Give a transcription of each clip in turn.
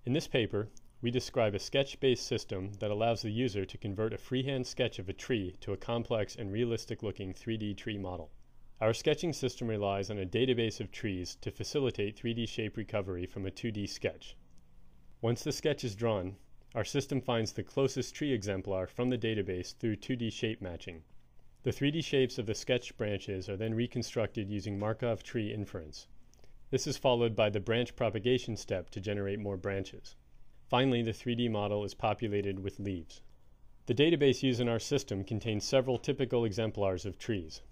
In this paper, we describe a sketch-based system that allows the user to convert a freehand sketch of a tree to a complex and realistic-looking 3D tree model. Our sketching system relies on a database of trees to facilitate 3D shape recovery from a 2D sketch. Once the sketch is drawn, our system finds the closest tree exemplar from the database through 2D shape matching. The 3D shapes of the sketched branches are then reconstructed using Markov tree inference. This is followed by the branch propagation step to generate more branches. Finally, the 3D model is populated with leaves. The database used in our system contains several typical exemplars of trees.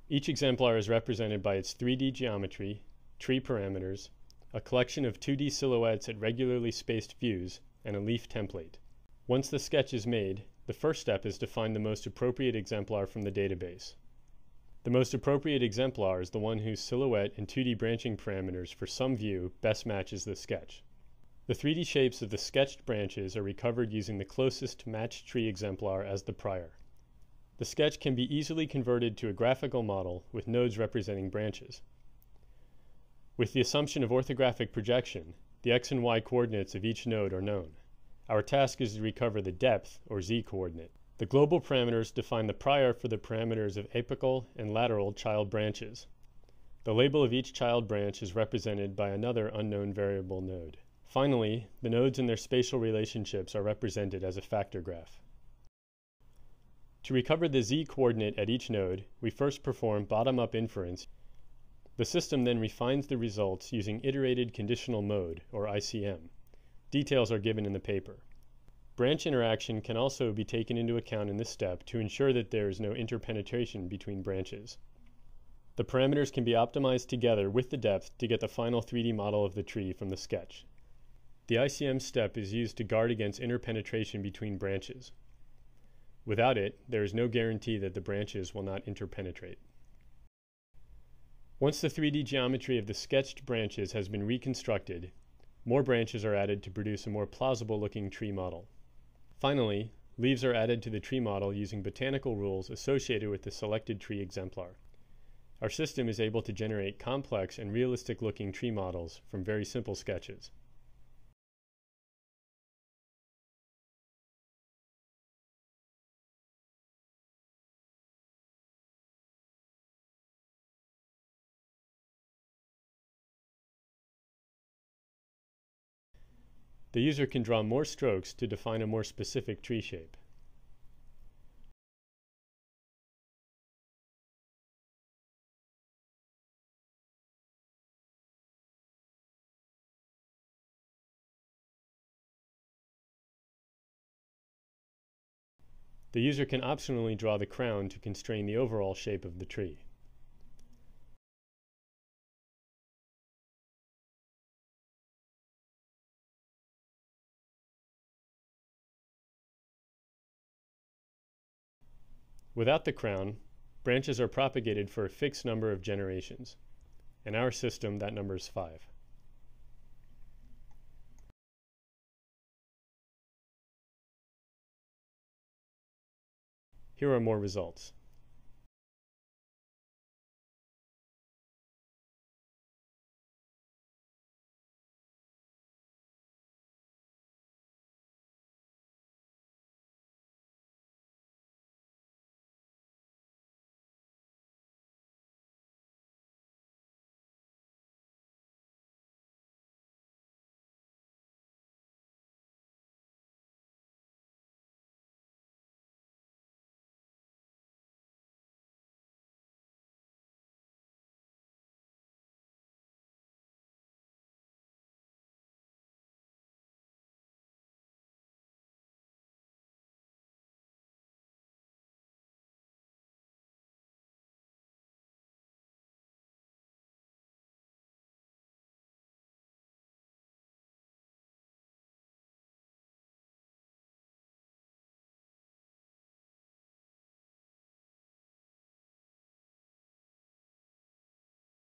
Each exemplar is represented by its 3D geometry, tree parameters, a collection of 2D silhouettes at regularly spaced views, and a leaf template. Once the sketch is made, the first step is to find the most appropriate exemplar from the database. The most appropriate exemplar is the one whose silhouette and 2D branching parameters for some view best matches the sketch. The 3D shapes of the sketched branches are recovered using the closest matched tree exemplar as the prior. The sketch can be easily converted to a graphical model with nodes representing branches. With the assumption of orthographic projection, the x and y coordinates of each node are known. Our task is to recover the depth, or z coordinate. The global parameters define the prior for the parameters of apical and lateral child branches. The label of each child branch is represented by another unknown variable node. Finally, the nodes and their spatial relationships are represented as a factor graph. To recover the z coordinate at each node, we first perform bottom-up inference. The system then refines the results using iterated conditional mode, or ICM. Details are given in the paper. Branch interaction can also be taken into account in this step to ensure that there is no interpenetration between branches. The parameters can be optimized together with the depth to get the final 3D model of the tree from the sketch. The ICM step is used to guard against interpenetration between branches. Without it, there is no guarantee that the branches will not interpenetrate. Once the 3D geometry of the sketched branches has been reconstructed, more branches are added to produce a more plausible-looking tree model. Finally, leaves are added to the tree model using botanical rules associated with the selected tree exemplar. Our system is able to generate complex and realistic-looking tree models from very simple sketches. The user can draw more strokes to define a more specific tree shape. The user can optionally draw the crown to constrain the overall shape of the tree. Without the crown, branches are propagated for a fixed number of generations. In our system, that number is 5. Here are more results.